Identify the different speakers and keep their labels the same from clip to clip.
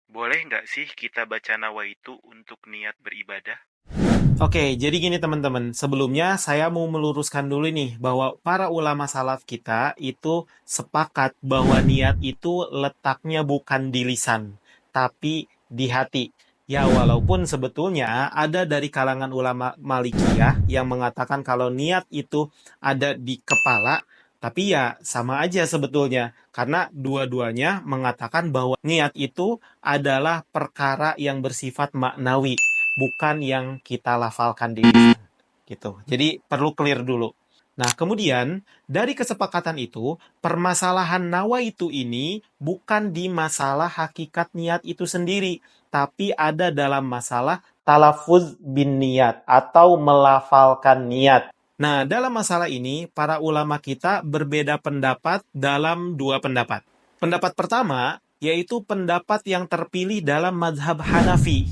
Speaker 1: Boleh nggak sih kita baca nawaitu untuk niat beribadah?
Speaker 2: Oke, jadi gini teman-teman. Sebelumnya saya mau meluruskan dulu nih bahwa para ulama salaf kita itu sepakat bahwa niat itu letaknya bukan di lisan, tapi di hati. Ya, walaupun sebetulnya ada dari kalangan ulama Malikiyah yang mengatakan kalau niat itu ada di kepala, tapi ya sama aja sebetulnya. Karena dua-duanya mengatakan bahwa niat itu adalah perkara yang bersifat maknawi, bukan yang kita lafalkan di lisan gitu. Jadi perlu clear dulu. Nah, kemudian dari kesepakatan itu, permasalahan nawaitu ini bukan di masalah hakikat niat itu sendiri, tapi ada dalam masalah talafuz bin niat atau melafalkan niat. Nah, dalam masalah ini, para ulama kita berbeda pendapat dalam dua pendapat. Pendapat pertama, yaitu pendapat yang terpilih dalam mazhab Hanafi,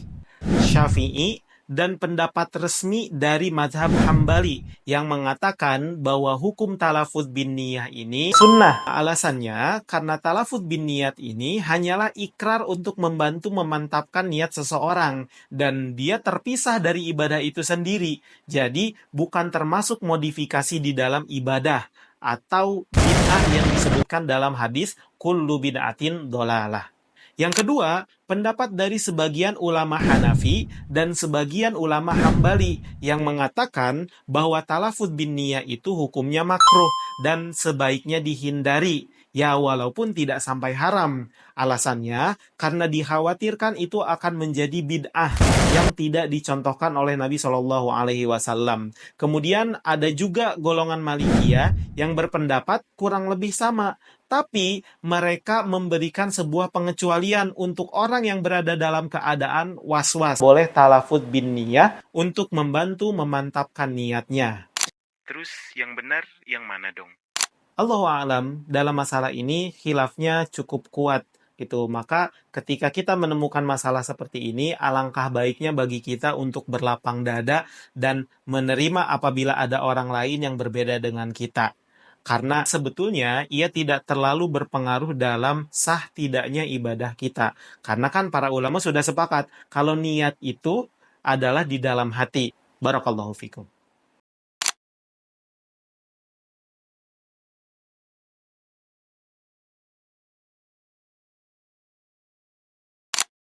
Speaker 2: Syafi'i, dan pendapat resmi dari mazhab Hambali yang mengatakan bahwa hukum talafuz bin niyah ini sunnah. Alasannya karena talafuz bin niyat ini hanyalah ikrar untuk membantu memantapkan niat seseorang dan dia terpisah dari ibadah itu sendiri. Jadi bukan termasuk modifikasi di dalam ibadah atau bid'ah yang disebutkan dalam hadis kullu bid'atin dolalah. Yang kedua, pendapat dari sebagian ulama Hanafi dan sebagian ulama Hambali yang mengatakan bahwa talafuz bin niyah itu hukumnya makruh dan sebaiknya dihindari. Ya, walaupun tidak sampai haram. Alasannya, karena dikhawatirkan itu akan menjadi bid'ah yang tidak dicontohkan oleh Nabi Shallallahu Alaihi Wasallam. Kemudian ada juga golongan Malikiyah yang berpendapat kurang lebih sama, tapi mereka memberikan sebuah pengecualian untuk orang yang berada dalam keadaan was-was. Boleh talafuz bin niyah untuk membantu memantapkan niatnya.
Speaker 1: Terus yang benar yang mana dong?
Speaker 2: Allahu a'lam, dalam masalah ini khilafnya cukup kuat gitu. Maka ketika kita menemukan masalah seperti ini, alangkah baiknya bagi kita untuk berlapang dada dan menerima apabila ada orang lain yang berbeda dengan kita. Karena sebetulnya ia tidak terlalu berpengaruh dalam sah tidaknya ibadah kita. Karena kan para ulama sudah sepakat kalau niat itu adalah di dalam hati. Barakallahu fikum.